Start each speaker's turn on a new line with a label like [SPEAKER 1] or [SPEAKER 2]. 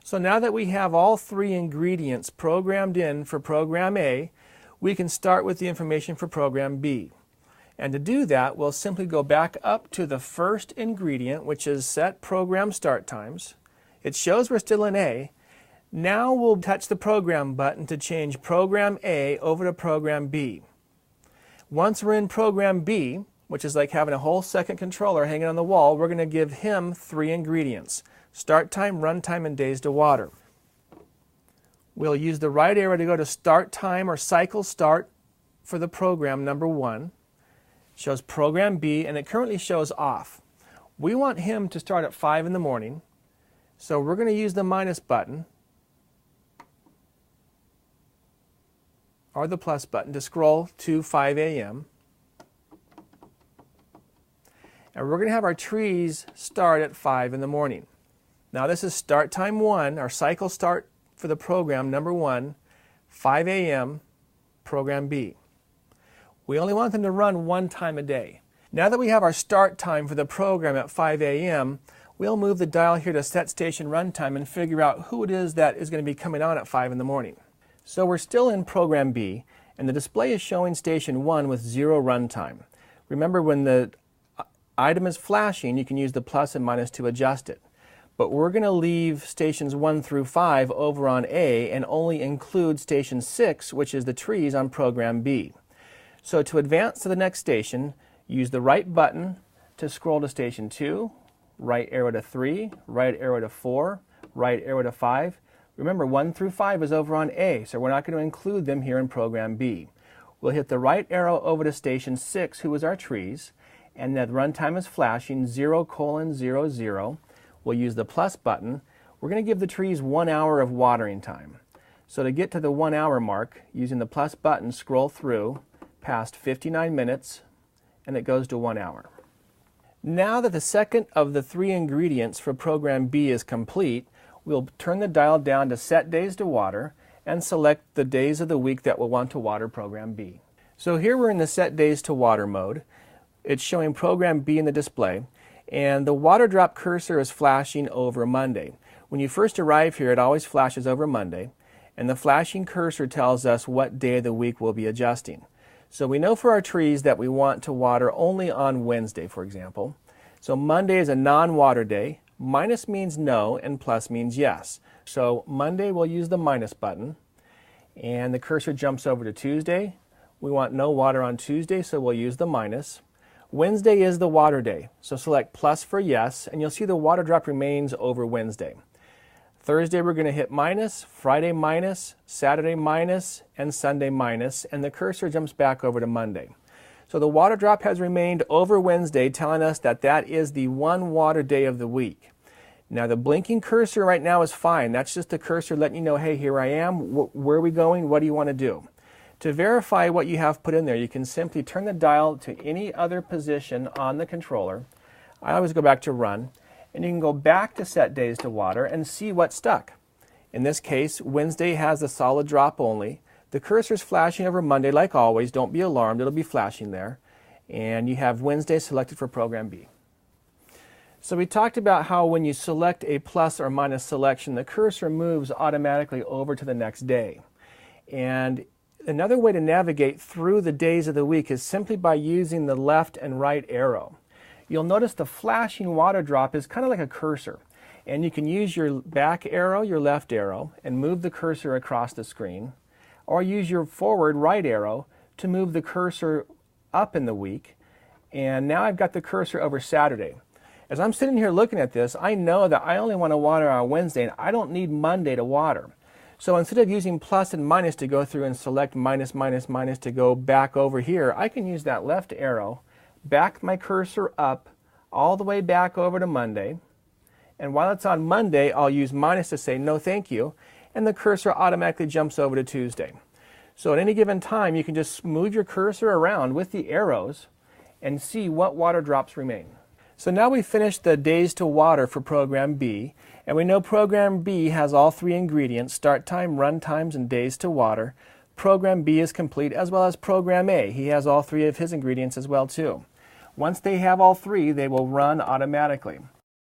[SPEAKER 1] So now that we have all three ingredients programmed in for program A, we can start with the information for program B. And to do that, we'll simply go back up to the first ingredient, which is set program start times. It shows we're still in A. Now we'll touch the program button to change program A over to program B. Once we're in program B, which is like having a whole second controller hanging on the wall, we're going to give him three ingredients: start time, run time, and days to water. We'll use the right arrow to go to start time or cycle start for the program number 1. It shows program B, and it currently shows off. We want him to start at 5 in the morning, so we're going to use the minus button or the plus button to scroll to 5 a.m. And we're going to have our trees start at 5 in the morning. Now this is start time 1, our cycle start for the program number 1, 5 a.m., program B. We only want them to run one time a day. Now that we have our start time for the program at 5 a.m., we'll move the dial here to set station runtime and figure out who it is that is going to be coming on at 5 in the morning. So we're still in program B, and the display is showing station 1 with 0 runtime. Remember, when the item is flashing, you can use the plus and minus to adjust it. But we're going to leave stations 1 through 5 over on A and only include station 6, which is the trees, on program B. So to advance to the next station, use the right button to scroll to station 2, right arrow to 3, right arrow to 4, right arrow to 5. Remember, 1 through 5 is over on A, so we're not going to include them here in program B. We'll hit the right arrow over to station 6, who is our trees, and the runtime is flashing 0:00. We'll use the plus button. We're going to give the trees 1 hour of watering time. So to get to the 1 hour mark, using the plus button, scroll through past 59 minutes, and it goes to 1 hour. Now that the second of the three ingredients for program B is complete, we'll turn the dial down to set days to water and select the days of the week that we'll want to water program B. So here we're in the set days to water mode. It's showing program B in the display, and the water drop cursor is flashing over Monday. When you first arrive here, it always flashes over Monday, and the flashing cursor tells us what day of the week we'll be adjusting. So we know for our trees that we want to water only on Wednesday, for example. So Monday is a non-water day. Minus means no, and plus means yes. So Monday we'll use the minus button, and the cursor jumps over to Tuesday. We want no water on Tuesday, so we'll use the minus. Wednesday is the water day, so select plus for yes, and you'll see the water drop remains over Wednesday. Thursday we're going to hit minus, Friday minus, Saturday minus, and Sunday minus, and the cursor jumps back over to Monday. So the water drop has remained over Wednesday, telling us that that is the one water day of the week. Now the blinking cursor right now is fine. That's just the cursor letting you know, hey, here I am, where are we going, what do you want to do? To verify what you have put in there, you can simply turn the dial to any other position on the controller. I always go back to run, and you can go back to set days to water and see what's stuck. In this case, Wednesday has the solid drop only. The cursor's flashing over Monday like always. Don't be alarmed, it'll be flashing there. And you have Wednesday selected for program B. So we talked about how when you select a plus or minus selection, the cursor moves automatically over to the next day. And another way to navigate through the days of the week is simply by using the left and right arrow. You'll notice the flashing water drop is kind of like a cursor, and you can use your back arrow, your left arrow, and move the cursor across the screen, or use your forward right arrow to move the cursor up in the week. And now I've got the cursor over Saturday. As I'm sitting here looking at this, I know that I only want to water on Wednesday, and I don't need Monday to water. So instead of using plus and minus to go through and select minus, minus, minus to go back over here, I can use that left arrow, back my cursor up all the way back over to Monday. And while it's on Monday, I'll use minus to say no thank you, and the cursor automatically jumps over to Tuesday. So at any given time, you can just move your cursor around with the arrows and see what water drops remain. So now we've finished the days to water for program B, and we know program B has all three ingredients: start time, run times, and days to water. Program B is complete, as well as program A. He has all three of his ingredients as well too. Once they have all three, they will run automatically.